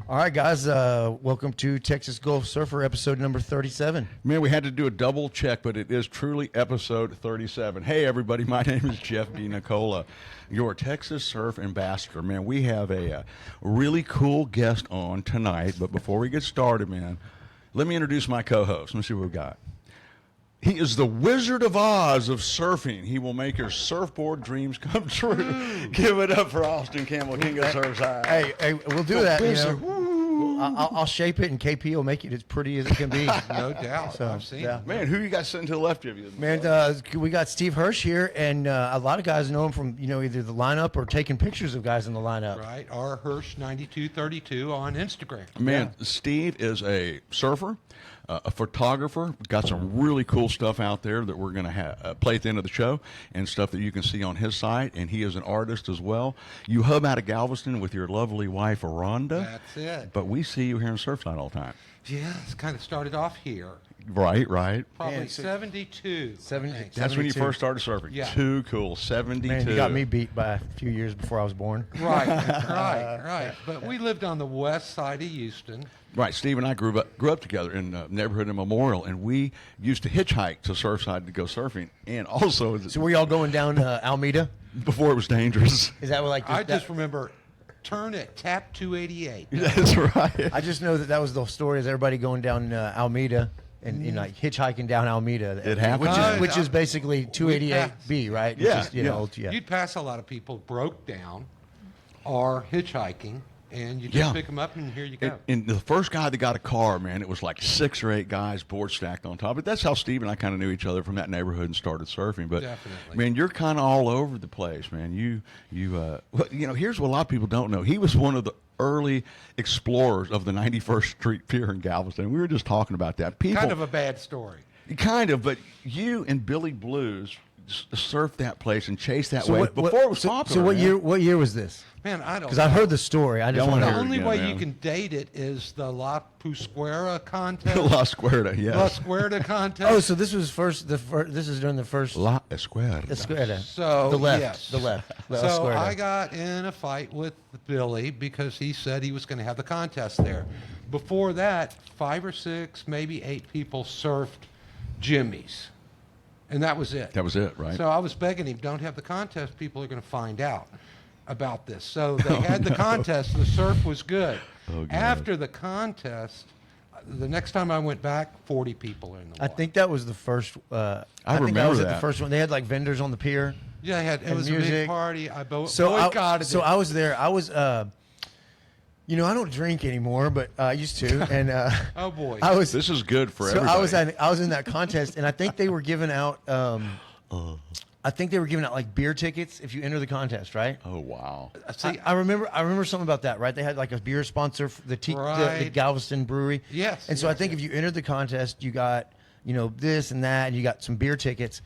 All right, guys, welcome to Texas Gulf Surfer episode number 37. Man, we had to do a double check, but it is truly episode 37. Hey, everybody, my name is Jeff DiNicola, your Texas Surf Ambassador. Man, we have a really cool guest on tonight, but before we get started, man, let me introduce my co-host. Let's see what we've got. He is the Wizard of Oz of surfing. He will make your surfboard dreams come true. Give it up for Austin Campbell, King of Surfside. Hey, we'll do that. You know. I'll shape it, and KP will make it as pretty as it can be. No doubt. So, I've seen yeah. it. Man, who you got sitting to the left of you? Man, we got Steve Hirsh here, and a lot of guys know him from either the lineup or taking pictures of guys in the lineup. Right. R. Hirsh 9232 on Instagram. Man, Steve is a surfer, a photographer. Got some really cool stuff out there that we're going to play at the end of the show, and stuff that you can see on his site. And he is an artist as well. You hub out of Galveston with your lovely wife, Rhonda. That's it. But we see you here in Surfside all the time. Yeah, it's kind of started off here. Right. Probably Man, so- 72. 70. I think. That's when you 72. first started surfing. Yeah. Too cool. 72. Man, you got me beat by a few years before I was born. Right. But we lived on the west side of Houston. Right, Steve and I grew up together in the neighborhood in Memorial, and we used to hitchhike to Surfside to go surfing, and also So were y'all going down Alameda? before it was dangerous. Is that what, like? I just remember turn at tap 288. That's right. I just know that was the story. Is everybody going down Alameda and like hitchhiking down Alameda? It happened. Which is basically 288B, right? Yeah, Which is, yeah. You'd pass a lot of people broke down or hitchhiking, and you just Yeah. pick them up, and here you go. And the first guy that got a car, man, it was like 6 or 8 guys board stacked on top. But that's how Steve and I kind of knew each other from that neighborhood and started surfing. But Definitely. man, you're kind of all over the place, man. Here's what a lot of people don't know. He was one of the early explorers of the 91st Street Pier in Galveston. We were just talking about that. People, Kind of a bad story. kind of, but you and Billy Blues surfed that place and chased that wave before it was popular. So what man. year was this? Man, I don't Because I've heard the story. I just Don't want wanna to The hear only it way again, you man. can date it is the La Pusquera contest. La Escuela, yes. La Escuerda contest. Oh, so this was this is during the first La Escuela. Escuela. So, the left, yes. the left. La So Escuela. I got in a fight with Billy because he said he was going to have the contest there. Before that, 5 or 6, maybe 8 people surfed Jimmy's. And that was it. That was it, right? So I was begging him, don't have the contest. People are going to find out about this. So they had the contest. The surf was good. Oh, God. After the contest, the next time I went back, 40 people in the water. I think that was the first. I think I remember was at that. the first one. They had like vendors on the pier. Yeah, it and was a music. big party. I So boycotted it. I was there. I was. I don't drink anymore, but I used to. And Oh, boy. I was. This is good for So everybody. I was in that contest, and I think they were giving out. I think they were giving out like beer tickets if you enter the contest, right? Oh, wow. See, I remember something about that, right? They had like a beer sponsor, the Right. Galveston Brewery. Yes, And so I yes, think yes. if you entered the contest, you got this and that, and you got some beer tickets.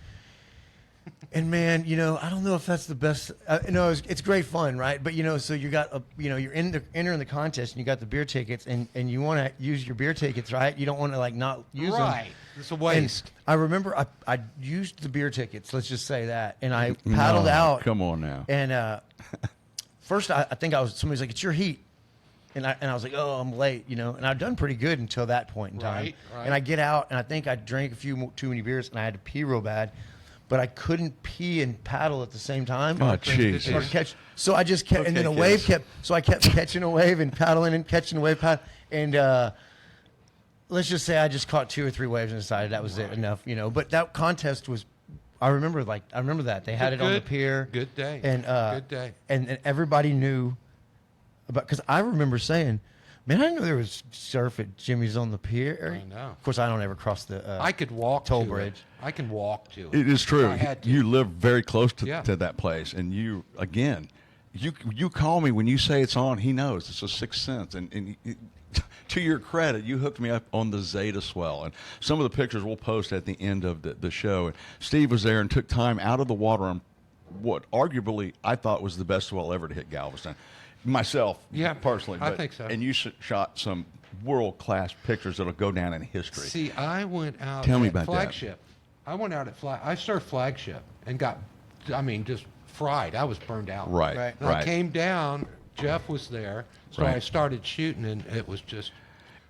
And man, I don't know if that's the best. It's great fun, right? But so you got you're entering the contest, and you got the beer tickets, and you want to use your beer tickets, right? You don't want to like not use them. right. It's a waste. And I remember I used the beer tickets. Let's just say that, and I paddled out. Come on now. And first, I think somebody's like, "It's your heat," and I was like, "Oh, I'm late," And I'd done pretty good until that point in time. Right. And I get out, and I think I drank too many beers, and I had to pee real bad, but I couldn't pee and paddle at the same time. Oh, jeez. Or so I just kept, and then a wave kept. So I kept catching a wave and paddling and catching a wave, and let's just say I just caught 2 or 3 waves and decided that was it, enough. But that contest was. I remember that they had it on the pier. Good day. And good day. And everybody knew about, because I remember saying, "Man, I didn't know there was surf at Jimmy's on the pier." I know. Of course, I don't ever cross the. I could walk toll to bridge. It. I can walk to it. It is true. I had to. You live very close to, Yeah. to that place, and you call me when you say it's on. He knows. It's a sixth sense, and to your credit, you hooked me up on the Zeta Swell, and some of the pictures we'll post at the end of the show. And Steve was there and took time out of the water on what arguably I thought was the best swell ever to hit Galveston. Myself, Yeah, personally, I think so. And you shot some world-class pictures that'll go down in history. See, I went out Tell me at about that. Flagship. I went out at I surfed Flagship and got, just fried. I was burned out. Right, Right. And I came down Jeff was there, so Right. I started shooting, and it was just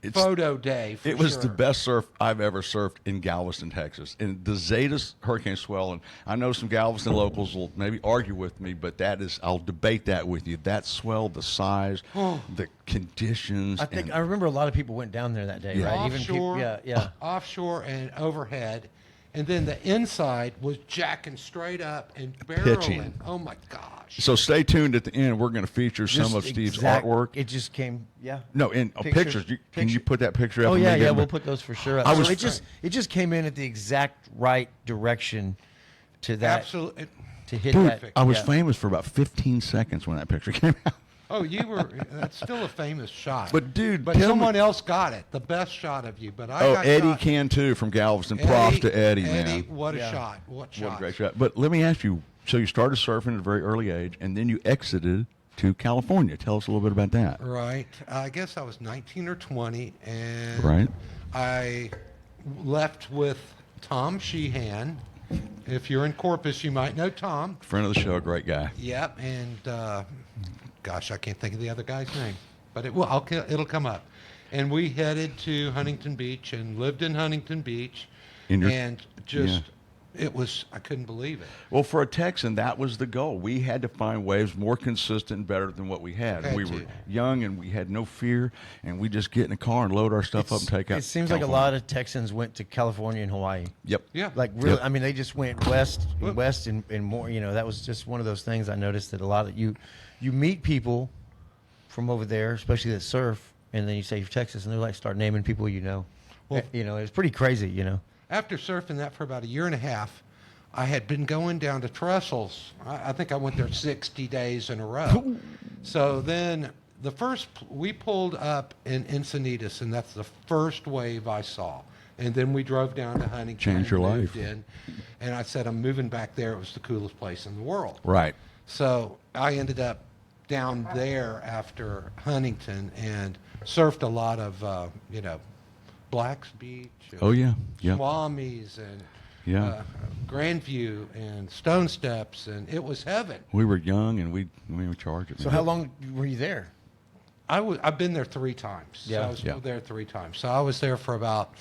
It's- photo day. For It was sure. the best surf I've ever surfed in Galveston, Texas. And the Zeta's hurricane swell, and I know some Galveston locals will maybe argue with me, but I'll debate that with you. That swell, the size, the conditions. I think and I remember a lot of people went down there that day, Yeah. right? offshore, yeah. offshore and overhead, and then the inside was jacking straight up and barreling. Pitching. Oh my gosh! So stay tuned at the end. We're going to feature some Just of Steve's exact- artwork. It just came, No, in pictures. Can you put that picture up? Oh and yeah, maybe yeah. I'm- We'll put those for sure up. I was- it just came in at the exact right direction to that Absolutely. to hit Dude, that. I was yeah. famous for about 15 seconds when that picture came out. Oh, you were. That's still a famous shot. But, dude, but tell me- someone else got it. The best shot of you. But I Oh, got Eddie shot. can too from Galveston. Props to Eddie, man. What a Yeah. shot! What shot! What a great shot. But let me ask you, so you started surfing at a very early age, and then you exited to California. Tell us a little bit about that. Right. I guess I was 19 or 20, and Right. I left with Tom Sheehan. If you're in Corpus, you might know Tom. Friend of the show, great guy. Yep. And gosh, I can't think of the other guy's name, but it'll come up. And we headed to Huntington Beach and lived in Huntington Beach, and just I couldn't believe it. Well, for a Texan, that was the goal. We had to find waves more consistent and better than what we had. Had We to. were young and we had no fear, and we just get in the car and load our stuff up and take out. It seems like a lot of Texans went to California and Hawaii. Yep. Yeah. Like really, Yep. I mean, they just went west and more. You know, that was just one of those things I noticed that a lot of you meet people from over there, especially that surf, and then you say you're Texas, and they're like start naming people you know. Well- You know, it's pretty crazy. You know. After surfing that for about a year and a half, I had been going down to Trestles. I think I went there 60 days in a row. So then we pulled up in Encinitas, and that's the first wave I saw. And then we drove down to Huntington. Changed your and moved life. in, and I said, I'm moving back there. It was the coolest place in the world. Right. So I ended up down there after Huntington and surfed a lot of, Black's Beach. And Oh, yeah. Yeah. Swami's and Yeah. Grandview and Stone Steps, and it was heaven. We were young and we charged it. So man. how long were you there? I've been there 3 times. Yeah. So I was Yeah. there 3 times. So I was there for about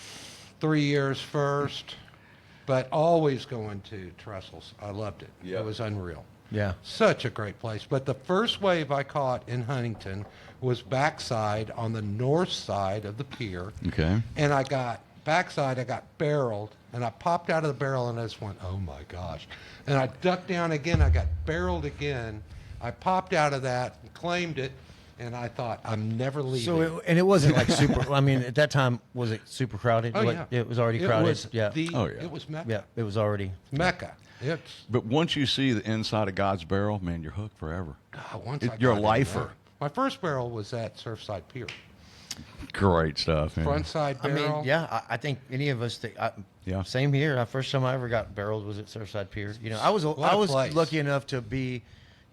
3 years first, but always going to Trestles. I loved it. Yeah. It was unreal. Yeah. Such a great place. But the first wave I caught in Huntington was backside on the north side of the pier. Okay. And I got barreled, and I popped out of the barrel, and I just went, oh my gosh. And I ducked down again, I got barreled again. I popped out of that, claimed it, and I thought, I'm never leaving. So it wasn't like super. I mean, at that time, was it super crowded? Oh, Like, yeah. it was already It crowded. was yeah. Oh, yeah. It was Mecca. Yeah. It was already. Mecca. It's, But once you see the inside of God's barrel, man, you're hooked forever. once I You're a got in lifer. there. My first barrel was at Surfside Pier. Great stuff, man. Front side I barrel. mean, yeah. I think any of us. Yeah. Same here. The first time I ever got barreled was at Surfside Pier. You know, I was What a place. lucky enough to be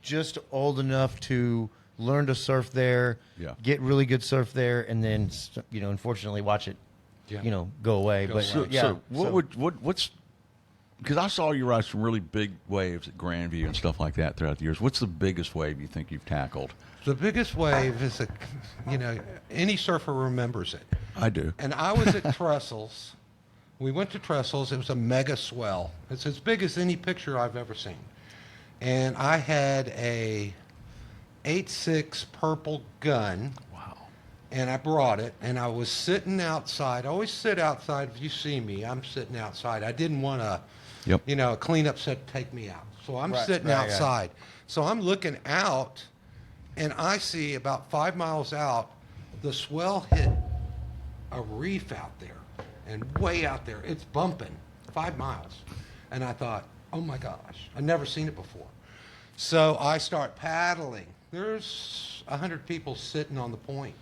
just old enough to learn to surf there. Yeah. Get really good surf there, and then unfortunately watch it. Yeah. Go away. But So, yeah. so what's because I saw you ride some really big waves at Grandview and stuff like that throughout the years. What's the biggest wave you think you've tackled? The biggest wave is any surfer remembers it. I do. And I was at Trestles. We went to Trestles. It was a mega swell. It's as big as any picture I've ever seen. And I had a 8.6 purple gun. Wow. And I brought it, and I was sitting outside. I always sit outside. If you see me, I'm sitting outside. I didn't want to, Yep. a cleanup set to take me out. So I'm Right, sitting right, outside. So I'm looking out, and I see about 5 miles out, the swell hit a reef out there, and way out there, it's bumping 5 miles. And I thought, oh my gosh, I've never seen it before. So I start paddling. There's 100 people sitting on the point,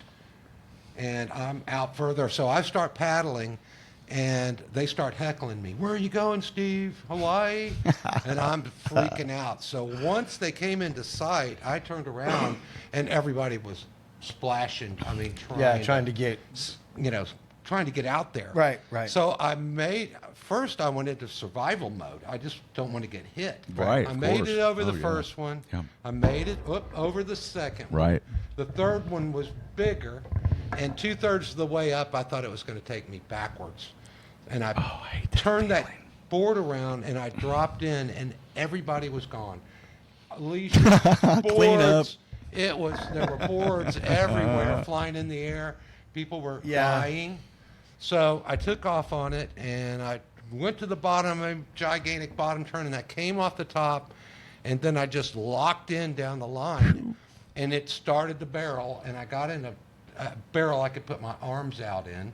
and I'm out further. So I start paddling, and they start heckling me. Where are you going, Steve? Hawaii? And I'm freaking out. So once they came into sight, I turned around, and everybody was splashing. I mean, trying to get. trying to get out there. Right, right. So first I went into survival mode. I just don't want to get hit. Right, I of made course. it over the Oh, yeah. first one. Yeah. I made it over the second one. Right. The third one was bigger, and 2/3 of the way up, I thought it was going to take me backwards. And I hate that turned that feeling. board around, and I dropped in, and everybody was gone. Leashes, Clean up. boards. There were boards everywhere flying in the air. People were dying. So I took off on it, and I went to the bottom, a gigantic bottom turn, and I came off the top, and then I just locked in down the line, and it started to barrel, and I got in a barrel I could put my arms out in.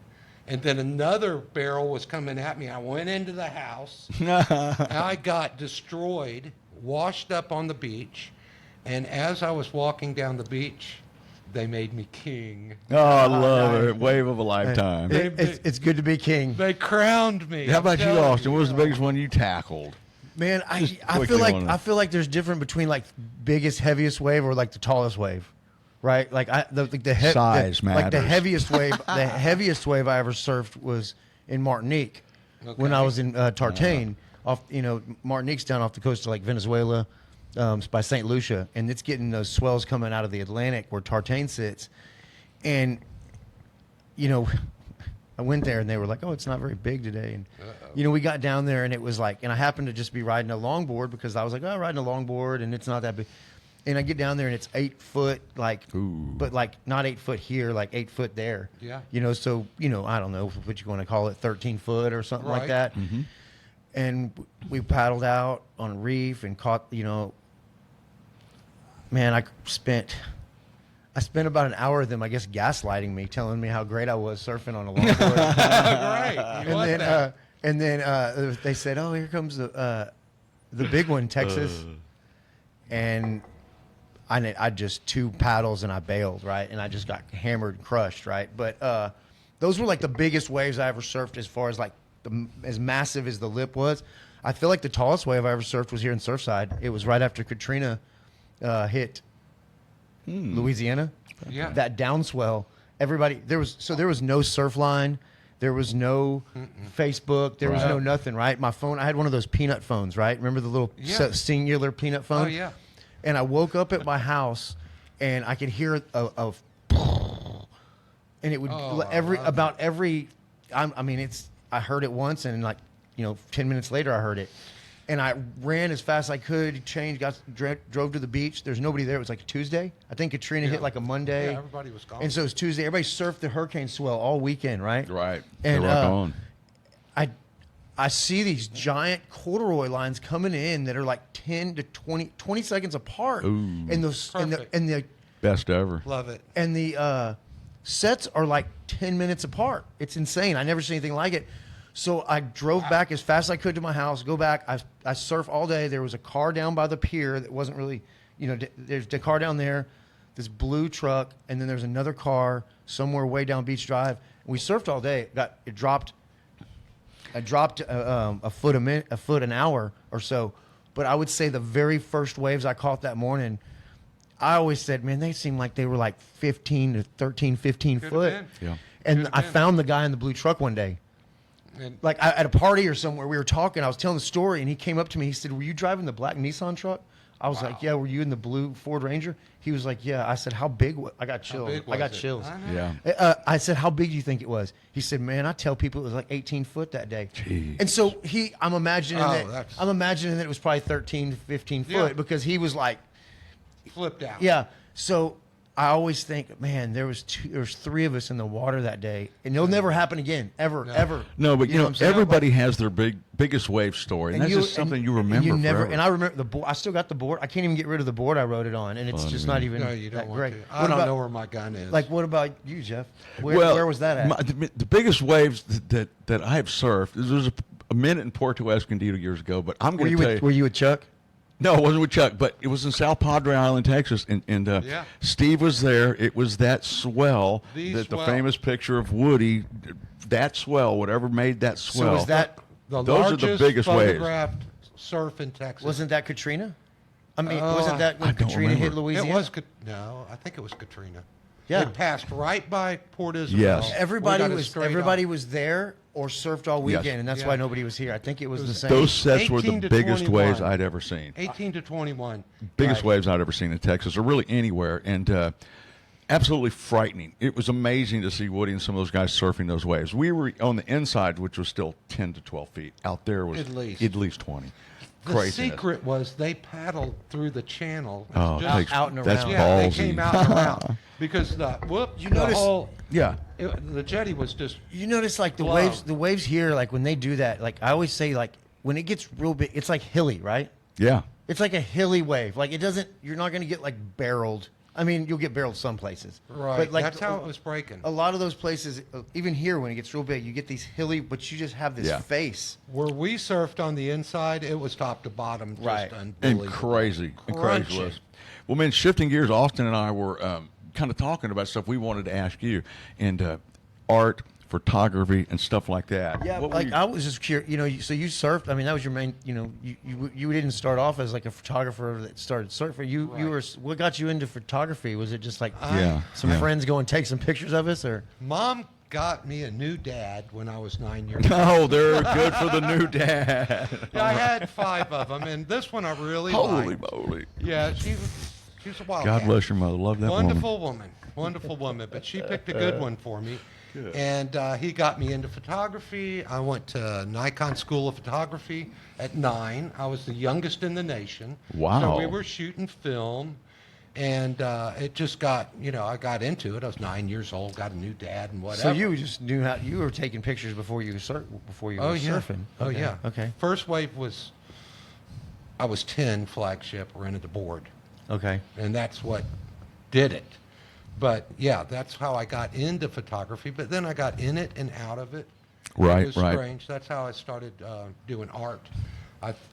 And then another barrel was coming at me. I went into the house. I got destroyed, washed up on the beach. And as I was walking down the beach, they made me king. Oh, I love it. Wave of a lifetime. It's good to be king. They crowned me. How about I'm you, telling Austin? What was the biggest one you tackled? Man, I quickly I feel like there's different between like biggest, heaviest wave or like the tallest wave, right? Like Size like the matters. heaviest wave. The heaviest wave I ever surfed was in Martinique when I was in Tartane. Off, Martinique's down off the coast of like Venezuela, by St. Lucia, and it's getting those swells coming out of the Atlantic where Tartane sits, and I went there and they were like, "Oh, it's not very big today." And we got down there and it was like, and I happened to just be riding a longboard because I was like, "Oh, riding a longboard and it's not that big." And I get down there and it's 8 foot, like, but like not 8 foot here, like 8 foot there. Yeah. So I don't know what you want to call it, 13 foot or something like Right. that. Mm-hmm. And we paddled out on a reef and caught, man, I spent about an hour with them, I guess, gaslighting me, telling me how great I was surfing on a longboard. Right. You want that. And then they said, "Oh, here comes the big one, Texas." And I just 2 paddles and I bailed, right? And I just got hammered and crushed, right? But those were like the biggest waves I ever surfed as far as like as massive as the lip was. I feel like the tallest wave I ever surfed was here in Surfside. It was right after Katrina hit Louisiana. Yeah. That downswell. Everybody there was no surf line. There was no Facebook. There was no nothing, right? My phone, I had one of those peanut phones, right? Remember the little singular peanut phone? Oh, yeah. And I woke up at my house and I could hear a and it would I heard it once and like 10 minutes later I heard it, and I ran as fast as I could, changed, drove to the beach. There's nobody there. It was like a Tuesday. I think Katrina hit like a Monday. Yeah, everybody was gone. And so it was Tuesday. Everybody surfed the hurricane swell all weekend, right? Right. And They rock on. I see these giant corduroy lines coming in that are like 10 to 20 seconds apart. Ooh. And the Best ever. Love it. and the sets are like 10 minutes apart. It's insane. I never seen anything like it. So I drove back as fast as I could to my house, go back. I surf all day. There was a car down by the pier that wasn't really, there's the car down there, this blue truck, and then there's another car somewhere way down Beach Drive. And we surfed all day. I dropped a foot an hour or so. But I would say the very first waves I caught that morning, I always said, man, they seemed like they were like 15 to 13, 15 Could've foot. been. Yeah. And Could've I been. found the guy in the blue truck one day. And Like at a party or somewhere, we were talking. I was telling the story, and he came up to me. He said, "Were you driving the black Nissan truck?" I was like, "Yeah." "Were you in the blue Ford Ranger?" He was like, "Yeah." I said, "How big?" I got chills. big I got was it? chills. I know. Yeah. I said, "How big do you think it was?" He said, "Man, I tell people it was like 18 foot that day." Jeez. And so I'm imagining that's- I'm imagining that it was probably 13 to 15 foot Yeah. because he was like, flipped out. yeah. So I always think, man, there was 3 of us in the water that day, and it'll never happen again, ever. No, but what I'm saying? everybody has their biggest wave story, and that's just something you remember you never. forever. And I remember the board. I still got the board. I can't even get rid of the board I wrote it on, and it's just not even No, you that don't want great. to. I What don't about- know where my gun is. Like, what about you, Jeff? Where was that at? The biggest waves that I have surfed, there was a minute in Puerto Escondido years ago, but I'm Were going to you tell with, were you with Chuck? No, it wasn't with Chuck, but it was in South Padre Island, Texas, and Yeah. Steve was there. It was that swell, The the swell. famous picture of Woody, that swell, whatever made that swell. So was that the those are largest the biggest waves. photographed surf in Texas. wasn't that Katrina? I mean, Oh, wasn't that when I don't Katrina hit remember. Louisiana? It was. No, I think it was Katrina. Yeah. It passed right by Port Isabel. Yes. We Everybody got it was straight everybody off. was there or surfed all weekend, Yes. and that's Yeah. why nobody was here. I think it was the same. Those sets were the 18 to biggest 21. waves I'd ever seen. 18 to 21. Biggest Right. waves I'd ever seen in Texas, or really anywhere, and absolutely frightening. It was amazing to see Woody and some of those guys surfing those waves. We were on the inside, which was still 10 to 12 feet. Out there was At least. 20. The Craziness. secret was they paddled through the channel. Oh, Just- takes- out and that's around. yeah, they ballsy. came out and around because the notice- whole Yeah. the jetty was just You notice like the Wow. waves here, like when they do that, like I always say, like when it gets real big, it's like hilly, right? Yeah. It's like a hilly wave. Like it doesn't. You're not going to get like barreled. I mean, you'll get barreled some places, right. But like That's how it was breaking. a lot of those places, even here when it gets real big, you get these hilly, but you just have this Yeah. face. Where we surfed on the inside, it was top to bottom, just Right. And unbelievable. crazy. And crazy Crunchy. was. Well, man, shifting gears, Austin and I were kind of talking about stuff we wanted to ask you, and art, photography, and stuff like that. Yeah, What were like you- I was just curious. You know, so you surfed. I mean, that was your main. You know, you didn't start off as like a photographer that started surfing. You Right. were. What got you into photography? Was it just like Yeah. some yeah. friends go and take some pictures of us, or Mom got me a new dad when I was 9 years old. Oh, they're good for the new dad. Yeah, I had 5 of them, and this one I really Holy liked. moly. Yeah, she was a wild God cat. bless your mother. Love that woman. Wonderful woman, but she picked a good one for me. And he got me into photography. I went to Nikon School of Photography at 9. I was the youngest in the nation. Wow. So we were shooting film, and it just got, I got into it. I was 9 years old, got a new dad and whatever. so you just knew how you were taking pictures before you were Oh, yeah. surfing? Oh, Okay. yeah. Okay. First wave was, I was 10, flagship, rented the board. Okay. And that's what did it. But yeah, that's how I got into photography. But then I got in it and out of it. Right, It was right. strange. That's how I started doing art.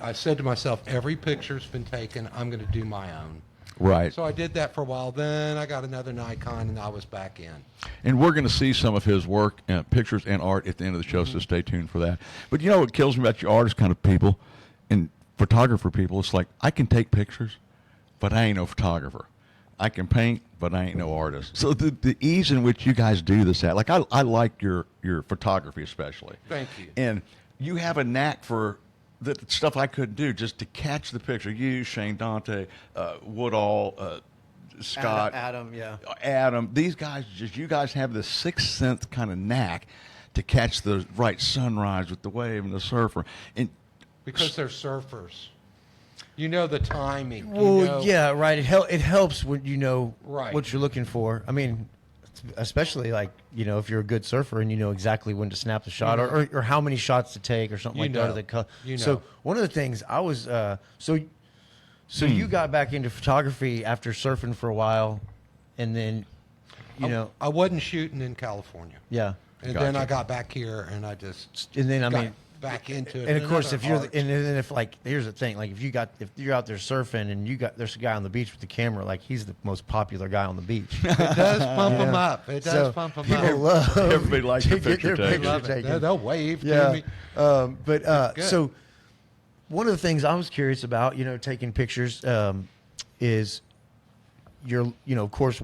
I said to myself, every picture's been taken. I'm going to do my own. Right. So I did that for a while. Then I got another Nikon, and I was back in. And we're going to see some of his work, pictures and art at the end of the show, so stay tuned for that. But you know what kills me about you artist kind of people and photographer people? It's like, I can take pictures, but I ain't no photographer. I can paint, but I ain't no artist. So the ease in which you guys do this at, like I like your photography especially. Thank you. And you have a knack for the stuff I couldn't do, just to catch the picture. You, Shane Dante, Woodall, Scott, Adam, yeah. Adam, these guys, you guys have this sixth sense kind of knack to catch the right sunrise with the wave and the surfer. And Because they're surfers. You know the timing. Well, you know, yeah, right. It helps when you know Right. what you're looking for. I mean, especially like if you're a good surfer and you know exactly when to snap the shot or how many shots to take or something You like that. know. Or the You know. So one of the things I was so you got back into photography after surfing for a while, and then I wasn't shooting in California. yeah, And then Gotcha. I got back here, and I just and then I got mean. back into it. And of course, Another if you're, art. and then if like, here's the thing, like if you're out there surfing and there's a guy on the beach with the camera, like he's the most popular guy on the beach. It does pump them up. It does So pump them people up. love Everybody likes to the get picture their taken. picture Love it. taken. They'll wave to Yeah, me. Good. So one of the things I was curious about, taking pictures, is of course,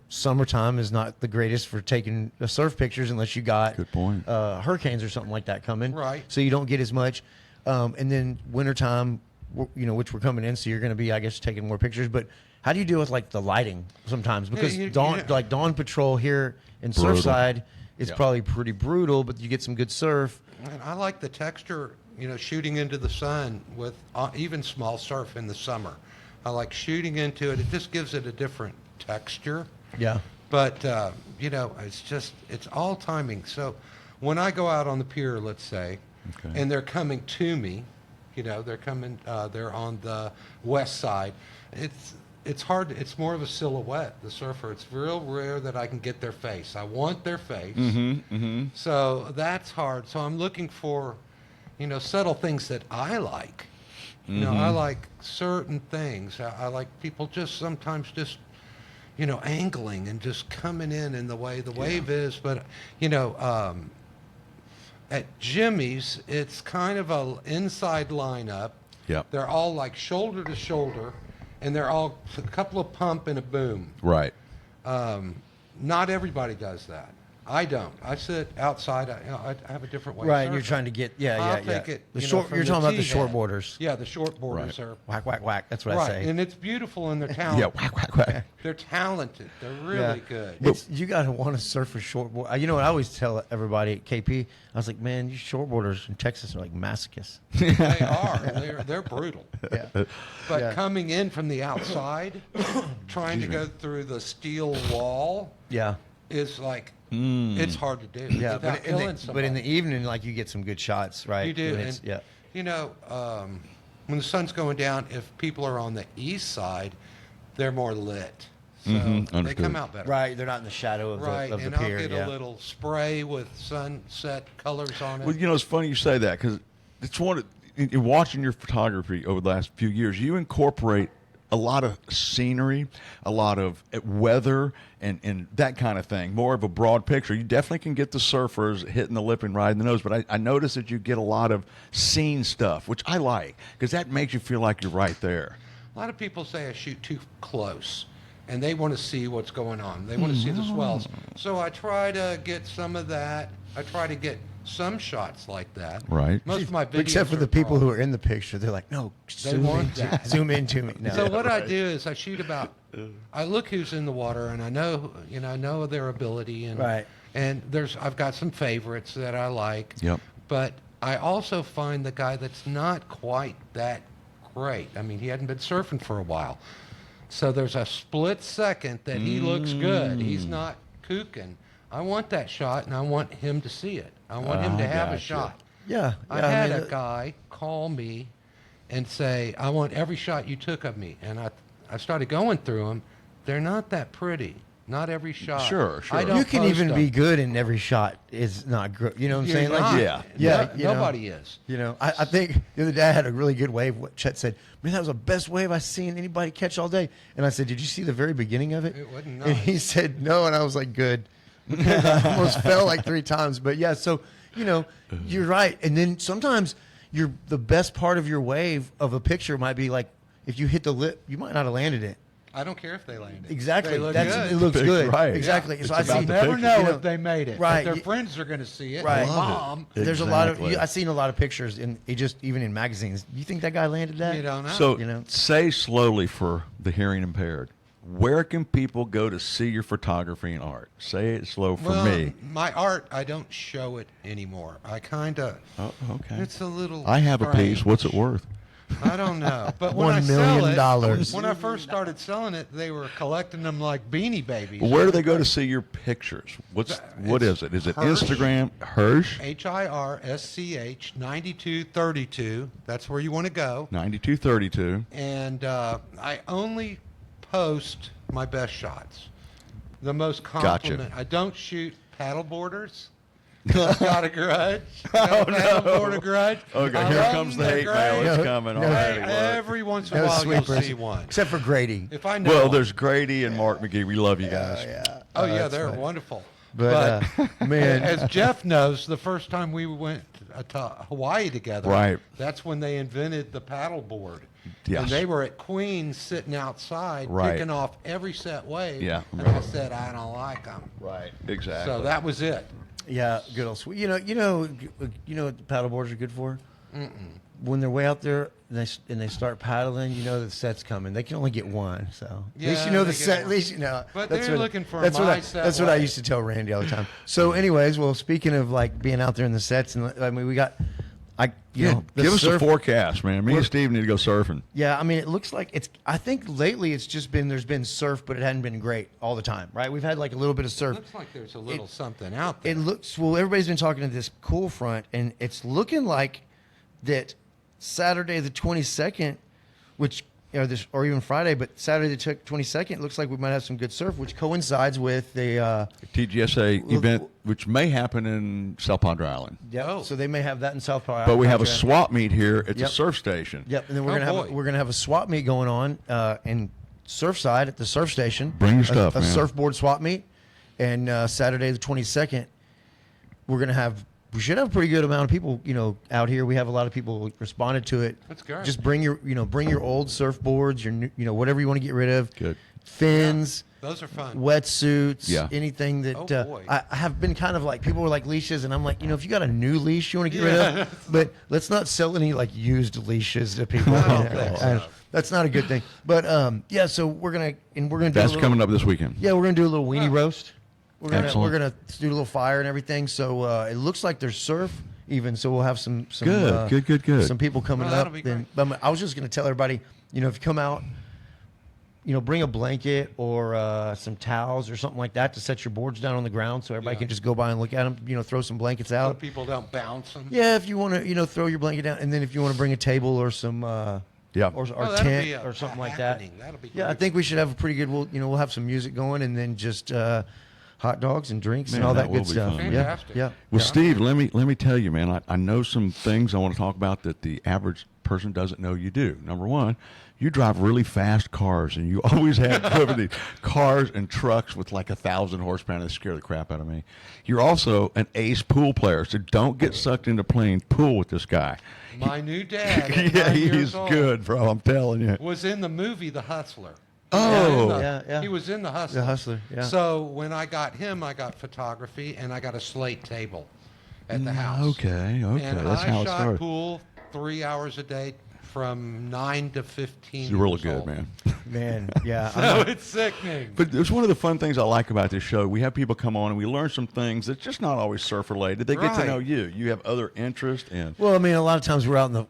summertime is not the greatest for taking surf pictures unless you got Good point. hurricanes or something like that coming. Right. So you don't get as much. And then wintertime, which we're coming in, so you're going to be, I guess, taking more pictures. But how do you deal with like the lighting sometimes? Because dawn patrol here in Brutal. Surfside is Yeah. probably pretty brutal, but you get some good surf. And I like the texture, shooting into the sun with even small surf in the summer. I like shooting into it. It just gives it a different texture. Yeah. But, it's all timing. So when I go out on the pier, let's say, Okay. and they're coming to me, they're coming, they're on the west side, it's hard. It's more of a silhouette, the surfer. It's real rare that I can get their face. I want their face. So that's hard. So I'm looking for, subtle things that I like. I like certain things. I like people sometimes angling and just coming in the way the wave is. But, at Jimmy's, it's kind of a inside lineup. Yep. They're all like shoulder to shoulder, and they're all a couple of pump and a boom. Right. not everybody does that. I don't. I sit outside. I have a different way. Right, of you're surfing. trying to get I'll take it. The you know, short. from You're talking about the tee short head. boarders. Yeah, the short boarders are Whack, whack, whack. That's what I right, say. and it's beautiful and they're Yeah, talented. whack, whack, whack. They're talented. They're really good. You got to want to surf a shortboard. You know what I always tell everybody at KP? I was like, man, you shortboarders in Texas are like masochists. They are. They're brutal. Yeah. But Yeah. coming in from the outside, trying to go through the steel wall Yeah. is like it's hard to do. Yeah. without But in, killing the, but somebody. in the evening, like you get some good shots, right? You do. And it's- And, yeah. you know, when the sun's going down, if people are on the east side, they're more lit. So they understood. come out better. Right. They're not in the shadow of Right, the and pier. I'll get yeah. a little spray with sunset colors on it. Well, you know, it's funny you say that because it's in watching your photography over the last few years, you incorporate a lot of scenery, a lot of weather, and that kind of thing. More of a broad picture. You definitely can get the surfers hitting the lip and riding the nose, but I noticed that you get a lot of scene stuff, which I like because that makes you feel like you're right there. A lot of people say I shoot too close, and they want to see what's going on. They want to see the swells. So I try to get some of that. I try to get some shots like that. Right. Most of my videos Except for the people who are in the picture, they're like, no, zoom want in, that. zoom into me. No. So what I do is I shoot about. I look who's in the water, and I know I know their ability, and Right. And I've got some favorites that I like. Yep. But I also find the guy that's not quite that great. I mean, he hadn't been surfing for a while, so there's a split second that he looks good. He's not kooking. I want that shot, and I want him to see it. I want him to have a gotcha. shot. Yeah. I had a guy call me and say, I want every shot you took of me. And I started going through them. They're not that pretty. Not every shot. Sure. I don't You can post even them. be good and every shot is not good. You know what I'm You're saying? not. Yeah. Yeah. No- you know. nobody is. You know, I think the other day I had a really good wave. What Chet said, man, that was the best wave I've seen anybody catch all day. And I said, did you see the very beginning of it? It wasn't And he nice. said, no. And I was like, good. Because I almost fell like 3 times. But yeah, so, you know, you're right. And then sometimes the best part of your wave of a picture might be like, if you hit the lip, you might not have landed it. I don't care if they land it. Exactly. They look It good. looks good. Right. Exactly. Yeah. So It's I about see the never picture. know You know, if they made it. right. But their You- friends are going to see it. Right. Mom. There's a lot of Exactly. I've seen a lot of pictures even in magazines. You think that guy landed that? You don't know. So You know? say slowly for the hearing impaired. Where can people go to see your photography and art? Say it slow for well, me. my art, I don't show it anymore. I kind of. Oh, okay. It's a little. I have a piece. strange. What's it worth? I don't know, but when $1 I sell million. it, when I first started selling it, they were collecting them like Beanie Babies. Well, where do they go to see your pictures? What is it? Is it Hirsh. Instagram? Hirsh HIRSCH 9232. That's where you want to go. 9232. And I only post my best shots, the most Gotcha. compliment. I don't shoot paddle boarders. I've got a grudge. Got a paddleboarder grudge. Okay, I here love comes the them. hate They're mail. great. It's coming no. already. Hey, Look. every once in a No while sweet you'll person. see one. Except for Grady. If I know Well, one. there's Grady and Mark McGee. We love you guys. Yeah. Oh yeah, that's they're funny. wonderful. But man, as Jeff knows, the first time we went to Hawaii together, Right. that's when they invented the paddleboard. Yes. And they were at Queens sitting outside Right. picking off every set wave. Yeah. And I said, I don't like them. Right. Exactly. So that was it. yeah, good old sweet. You know what the paddle boards are good for? When they're way out there and they start paddling, you know the set's coming. They can only get one, so at least Yeah, you know the they get set. At one. least you know. But that's they're what- looking for that's what my I, set That's what I way. used to tell Randy all the time. So, anyways, well, speaking of like being out there in the sets, and I mean, we got, you know, the give us a surf- forecast, man. Me and Steve need to go surfing. Yeah, I mean, it looks like it's. I think lately it's just been there's been surf, but it hadn't been great all the time, right? We've had like a little bit of surf. Looks like there's a little something out there. It looks well. Everybody's been talking to this cool front, and it's looking like that Saturday the 22nd, which or even Friday, but Saturday the 22nd looks like we might have some good surf, which coincides with the. TGSA Well, event, which may happen in South Padre Island. Yep. Oh. So they may have that in South Padre. But we have a Padre. swap meet here at the Yep. surf station. Yep, and then we're Oh, gonna boy. have we're gonna have a swap meet going on in Surfside at the surf station. Bring your stuff, a man. surfboard swap meet, and Saturday the 22nd, we're gonna have we should have a pretty good amount of people, out here. We have a lot of people who responded to it. That's great. Just bring your old surfboards, your new, whatever you want to get rid of. Good. Fins. Yeah, those are fun. Wetsuits. Yeah. Anything that Oh, boy. I have been kind of like, people were like leashes, and I'm like, if you got a new leash you want to get rid of, but let's not sell any like used leashes to people. I don't think so. That's not a good thing. But yeah, so we're gonna do That's coming up this weekend. Yeah, we're gonna do a little weenie Oh. roast. Excellent. We're gonna do a little fire and everything. So it looks like there's surf even. So we'll have some Good. some people coming Well, that'll up. be Then, but I was just gonna tell everybody, if you come out, bring a blanket or some towels or something like that to set your boards down on the ground, so everybody Yeah. can just go by and look at them. Throw some blankets So out. people don't bounce them. Yeah, if you want to, throw your blanket down, and then if you want to bring a table or some, Yeah. or that'll tent be or something like happening. that. That'll be Yeah, I great. think we should have a pretty good. We'll have some music going, and then just hot dogs and drinks Man, and all that that will good be stuff. fun. Yeah, Fantastic. yeah. Well, yeah. Steve, let me tell you, man. I know some things I want to talk about that the average person doesn't know you do. Number one, you drive really fast cars, and you always have driven these cars and trucks with like 1,000 horsepower. They scare the crap out of me. You're also an ace pool player, so don't get sucked into playing pool with this guy. My new dad, at Yeah, 9 years he's old, good, bro. I'm telling you. was in the movie The Hustler. Oh. Yeah. He was in The Hustler. The Hustler, yeah. So when I got him, I got photography, and I got a slate table at the house. Okay, And that's I how it shot started. pool 3 hours a day from 9 to 15 You're really years good, old. man. Man, yeah. So it's sickening. But it's one of the fun things I like about this show. We have people come on and we learn some things that's just not always surf related. They get to Right. know you. You have other interests and Well, I mean, a lot of times we're out in the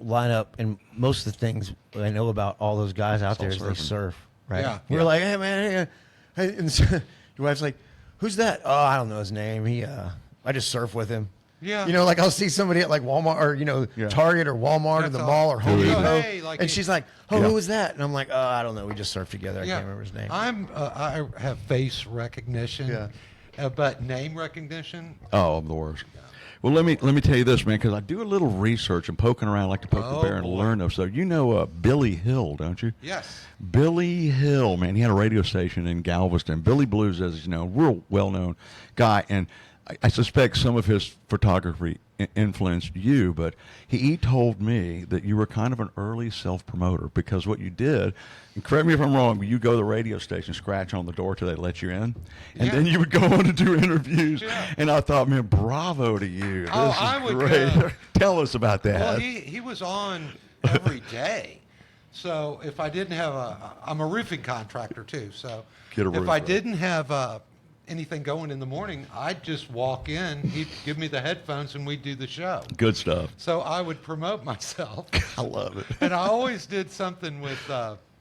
lineup, and most of the things I know about all those guys out It's all there is they surfing. surf, right? Yeah. We're like, hey man, hey, and so, your wife's like, who's that? Oh, I don't know his name. I just surf with him. Yeah. Like I'll see somebody at like Walmart or Yeah. Target or Walmart or That's the all. mall or Home Who is Depot, it? Hey, like and he- she's like, oh, Yeah. who was that? And I'm like, oh, I don't know. We just surfed together. I can't remember his name. I have face recognition, Yeah. but name recognition. oh, I'm the worst. Well, let me tell you this, man, because I do a little research and poking around. I like to poke Oh, the bear and boy. learn of stuff. You know Billy Hill, don't you? Yes. Billy Hill, man, he had a radio station in Galveston. Billy Blues, as you know, real well-known guy, and I suspect some of his photography influenced you, but he told me that you were kind of an early self-promoter because what you did, and correct me if I'm wrong, but you go to the radio station, scratch on the door till they let you in, and Yeah. then you would go on to do interviews, Yeah. and I thought, man, bravo to you. This Oh, is I would, great. Tell us about that. Well, he was on every day. So if I didn't have I'm a roofing contractor too. So Get a if roof, I right. didn't have anything going in the morning, I'd just walk in. He'd give me the headphones and we'd do the show. Good stuff. So I would promote myself. I love it. And I always did something with,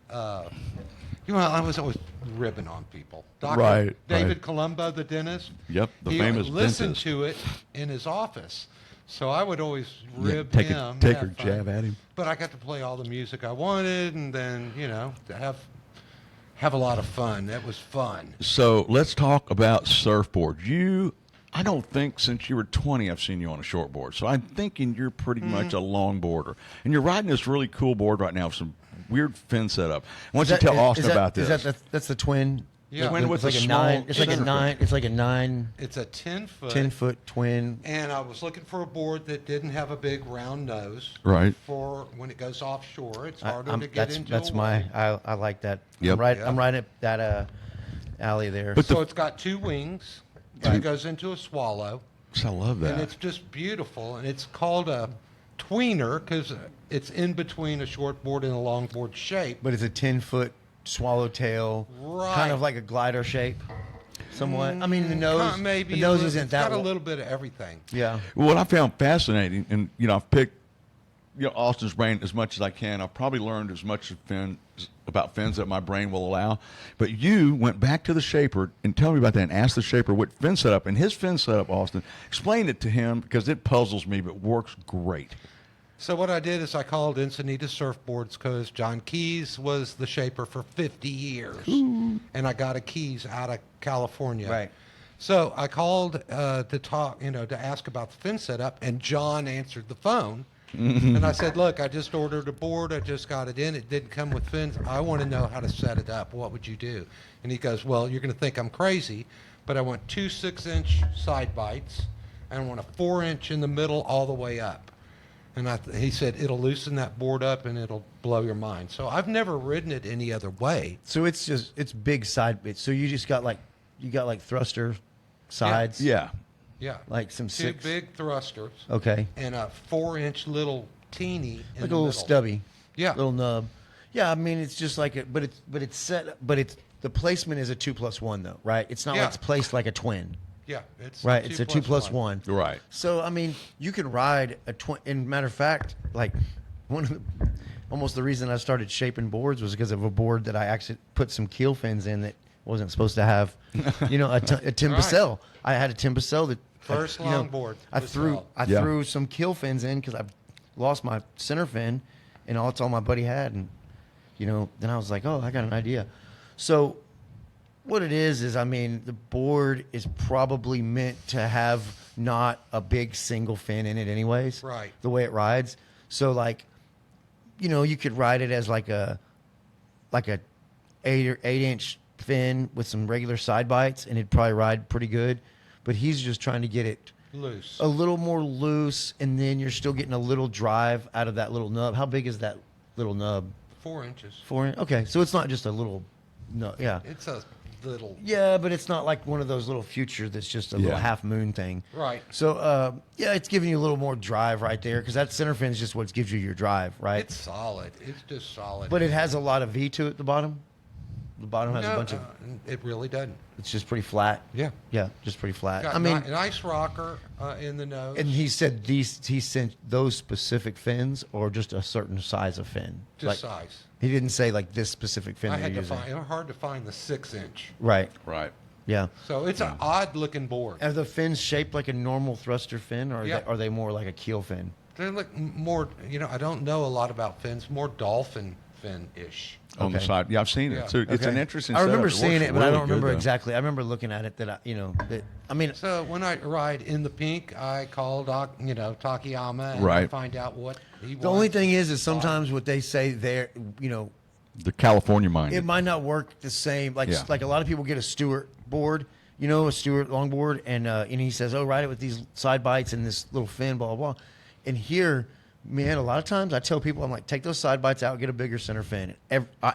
I was always ribbing on people. Dr. Right, David right. Colombo, the dentist. Yep, the he famous listened dentist. to it in his office. So I would always Yeah, rib take him. a have fun. jab at him. But I got to play all the music I wanted, and then to have a lot of fun. That was fun. So let's talk about surfboards. I don't think since you were 20 I've seen you on a shortboard. So I'm thinking you're pretty much a longboarder. And you're riding this really cool board right now with some weird fin setup. Why don't you tell Austin about this? That's the twin? Yeah. Twin with it's like a a small 9. It's like a center 9. It's like a 9, It's a 10-foot. 10-foot twin. And I was looking for a board that didn't have a big round nose. Right. For when it goes offshore, it's I- harder I'm- to get that's into. that's a my. wall. I like that. Yep. I'm right at that alley there. But So it's got two wings. And it goes into a swallow. I love that. And it's just beautiful. And it's called a tweener because it's in between a shortboard and a longboard shape. But it's a 10-foot swallowtail, Right. kind of like a glider shape, somewhat. I mean, the nose, Maybe the nose it's isn't that. got a wa- little bit of everything. Yeah. Well, what I found fascinating, and I've picked Austin's brain as much as I can. I've probably learned as much about fins that my brain will allow. But you went back to the shaper and tell me about that and asked the shaper what fin setup. And his fin setup, Austin, explain it to him because it puzzles me, but works great. So what I did is I called Encinitas Surfboards because John Keys was the shaper for 50 years. And I got a Keys out of California. Right. So I called to talk, to ask about the fin setup, and John answered the phone. And I said, look, I just ordered a board. I just got it in. It didn't come with fins. I want to know how to set it up. What would you do? And he goes, well, you're going to think I'm crazy, but I want two 6-inch side bites and I want a 4-inch in the middle all the way up. And he said, it'll loosen that board up and it'll blow your mind. So I've never ridden it any other way. So it's big side bits. So you just got like thruster sides. Yeah. Yeah. Like some two six. big thrusters. Okay. And a 4-inch little teeny in Like the a little middle. stubby. Yeah. Little nub. Yeah, I mean it's just like it, but it's set, but it's the placement is a 2+1 though, right? It's not Yeah. like it's placed like a twin. Yeah. It's Right, it's a 2+1. Right. So I mean, you can ride a twin. In matter of fact, like one of the almost the reason I started shaping boards was because of a board that I actually put some keel fins in that wasn't supposed to have, a Tim Right. Bissell. I had a Tim Bissell that First longboard. I Bissell. threw some keel fins in because I lost my center fin, and that's all my buddy had, and then I was like, oh, I got an idea. So what it is I mean, the board is probably meant to have not a big single fin in it anyways. Right. The way it rides. So like, you could ride it as like a 8-inch fin with some regular side bites, and it'd probably ride pretty good. But he's just trying to get it Loose. a little more loose, and then you're still getting a little drive out of that little nub. How big is that little nub? 4 inches. 4 inch? Okay, so it's not just a little nub. Yeah. It's a little. Yeah, but it's not like one of those little future that's just a little Yeah. half moon thing. Right. So, it's giving you a little more drive right there because that center fin is just what gives you your drive, right? It's solid. It's just solid. But it has a lot of V to it at the bottom. The bottom has a bunch of. It really doesn't. It's just pretty flat. Yeah. Yeah, just pretty flat. Got I mean, a nice rocker in the nose. and he said he sent those specific fins or just a certain size of fin. just size. He didn't say like this specific fin. I they're had to using. find. It was hard to find the 6-inch. Right. Right. Yeah. So it's an odd looking board. Are the fins shaped like a normal thruster fin, or Yeah. are they more like a keel fin? They look more. I don't know a lot about fins. More dolphin fin-ish. On the Okay. side. Yeah, I've seen Yeah. it. So it's an Okay. interesting I remember setup. It seeing works it, but I really don't remember good, though. exactly. I remember looking at it I mean, So when I ride in the pink, I call Takayama and Right. find out what he wants. the only thing is sometimes what they say there, The California mind. it might not work the same. Like Yeah. like a lot of people get a Stewart board, a Stewart longboard, and he says, "Oh, ride it with these side bites and this little fin, blah blah blah." And here, man, a lot of times I tell people, I'm like, take those side bites out, get a bigger center fin.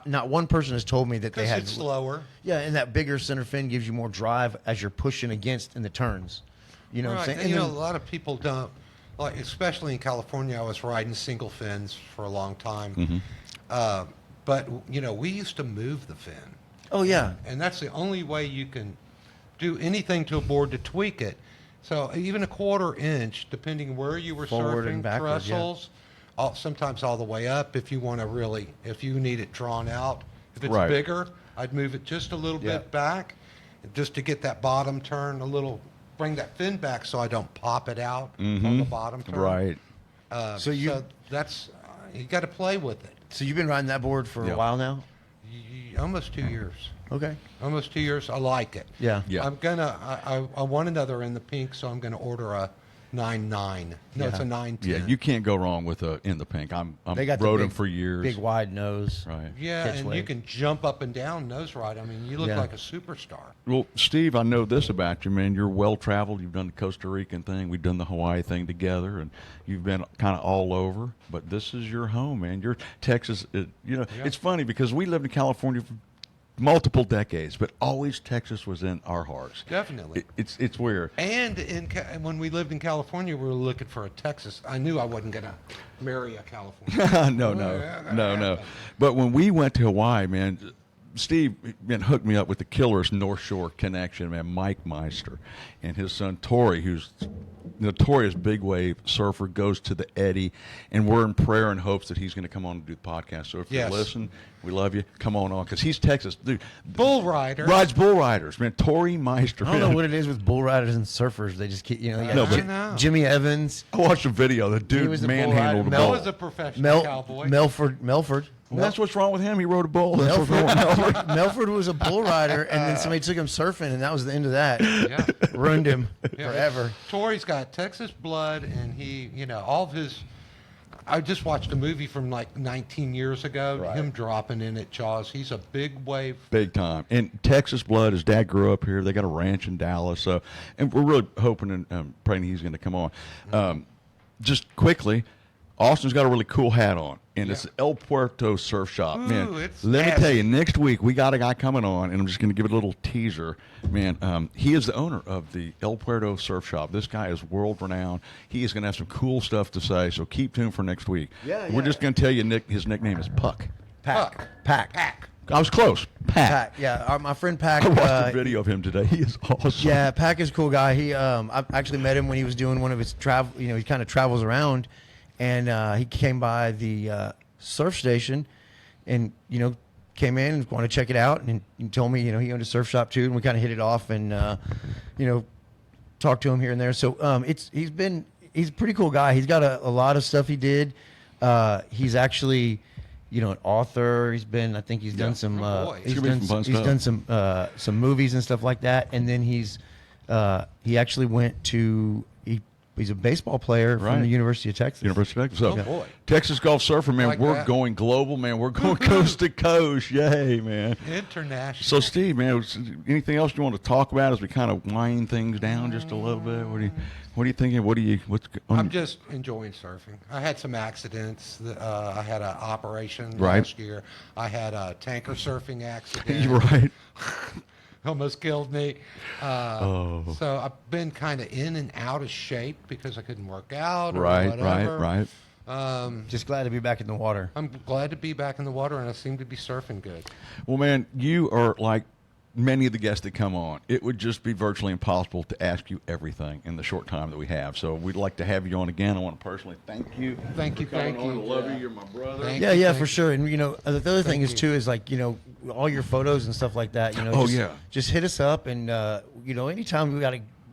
Not one person has told me that they Because had. it's slower. Yeah, and that bigger center fin gives you more drive as you're pushing against in the turns. You know what I'm Right. saying? And, And a then- lot of people don't, like, especially in California, I was riding single fins for a long time. Mm-hmm. But, we used to move the fin. oh yeah, And that's the only way you can do anything to a board to tweak it. So even a 1/4 inch, depending where you were Forward and surfing, backwards, yeah. trestles, sometimes all the way up if you want to really, if you need it drawn out. If it's Right. bigger, I'd move it just a little Yeah. bit back just to get that bottom turn a little, bring that fin back so I don't pop it out on the bottom turn. Right. So That's, you got to play with it. so you've been riding that board for Yeah. a while now. Almost 2 years. Okay. Almost 2 years. I like it. Yeah. Yeah. I want another in the pink, so I'm gonna order a 9.9. No, it's a Yeah. 9.10. Yeah, you can't go wrong with in the pink. I'm They got the rode big, them for years. Big wide nose. Right. Yeah, Pitch and wave. you can jump up and down nose ride. I mean, you look Yeah. like a superstar. Well, Steve, I know this about you, man. You're well traveled. You've done the Costa Rican thing. We've done the Hawaii thing together, and you've been kind of all over. But this is your home, man. You're Texas. It's funny because we lived in California for multiple decades, but always Texas was in our hearts. Definitely. It's weird. And when we lived in California, we were looking for a Texas. I knew I wasn't gonna marry a Californian. No. But when we went to Hawaii, man, Steve hooked me up with the killer's North Shore connection, man. Mike Meister and his son Tori, who's notorious big wave surfer, goes to the Eddy, and we're in prayer and hopes that he's going to come on and do the podcast. So if Yes. you listen, we love you. Come on because he's Texas, dude. Bull rider. Rides bull riders, man. Tori Meister. I don't know man. what it is with bull riders and surfers. They just keep, you got No, but- I know. Jimmy Evans, I watched a video. The He dude was a bull manhandled rider. a That bull. was a professional cowboy. Melford. Well, that's what's wrong with him. He rode a bull. That's what's wrong. Melford was a bull rider, and then somebody took him surfing, and that was the end of that. Yeah. Ruined him Yeah. forever. Tori's got Texas blood, and he, all of his I just watched a movie from like 19 years ago. Right. Him dropping in at Jaws. He's a big wave. Big time. And Texas blood. His dad grew up here. They got a ranch in Dallas. So, and we're really hoping and praying he's going to come on. Just quickly, Austin's got a really cool hat on, and it's El Puerto Surf Shop. Ooh, Man, it's let me nasty. tell you, next week we got a guy coming on, and I'm just going to give it a little teaser. Man, he is the owner of the El Puerto Surf Shop. This guy is world renowned. He is going to have some cool stuff to say, so keep tuned for next week. Yeah, We're yeah. just going to tell you, his nickname is Puck. Pack. Pack. I was close. Pack. Pack. Yeah, my friend Pack. I watched a video of him today. He is awesome. Yeah, Pack is a cool guy. I actually met him when he was doing one of his travel. You know, he kind of travels around, and he came by the surf station, and came in and wanted to check it out, and he told me he owned a surf shop too, and we kind of hit it off, and talked to him here and there. So he's a pretty cool guy. He's got a lot of stuff he did. He's actually an author. He's done some Oh, boy. He's gonna be some fun he's stuff. done some movies and stuff like that. And then he actually went to he's a baseball player Right. from the University of Texas. University of Texas. So, Oh, boy. Texas Golf Surfer, man, Like we're that. going global, man. We're going coast to coast. Yay, man. International. So, Steve, man, anything else you want to talk about as we kind of wind things down just a little bit? What are you thinking? I'm just enjoying surfing. I had some accidents. I had an operation Right. last year. I had a tanker surfing accident. You're right. Almost killed me. Oh. So I've been kind of in and out of shape because I couldn't work out or Right, whatever. right. Just glad to be back in the water. I'm glad to be back in the water, and I seem to be surfing good. Well, man, you are like many of the guests that come on. It would just be virtually impossible to ask you everything in the short time that we have. So we'd like to have you on again. I want to personally thank you. Thank you, for coming thank on. you. I love you. You're my brother. Thank Yeah, you, yeah, thank for you. sure. And the other thing is you. too is like all your photos and stuff like that. Oh, yeah. just hit us up, and anytime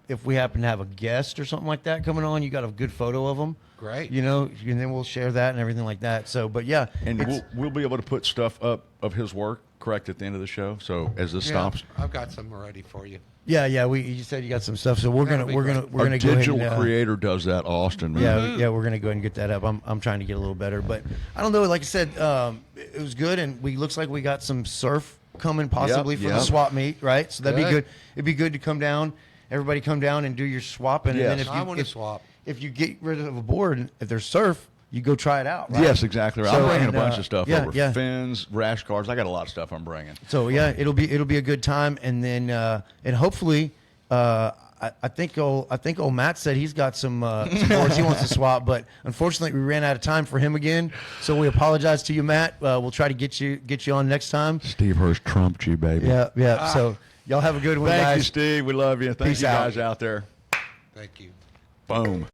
if we happen to have a guest or something like that coming on, you got a good photo of them. Great. And then we'll share that and everything like that. So, but yeah, And we'll be able to put stuff up of his work, correct, at the end of the show. So as this Yeah, stops, I've got some ready for you. yeah. You said you got some stuff, so we're That'll gonna be we're gonna great. we're our gonna go ahead digital and, creator does that, Austin. Man. Yeah, we're gonna go ahead and get that up. I'm trying to get a little better, but I don't know. Like I said, it was good, and looks like we got some surf coming possibly for the yep. swap meet, right? So that'd be Good. good. It'd be good to come down. Everybody come down and do your swapping, Yes. and then I want to swap. if you get rid of a board, if there's surf, you go try it out. Right? Yes, exactly right. So, I'm bringing a and, bunch of stuff yeah, over. yeah. Fins, rash guards. I got a lot of stuff I'm bringing. So yeah, it'll be a good time, and then and hopefully, I think old Matt said he's got some boards he wants to swap, but unfortunately we ran out of time for him again. So we apologize to you, Matt. We'll try to get you on next time. Steve Hirsh trumped you, baby. Yeah. So y'all have a good one, Thank guys. you, Steve. We love you. Thank Peace you out. guys out there. Thank you. Boom.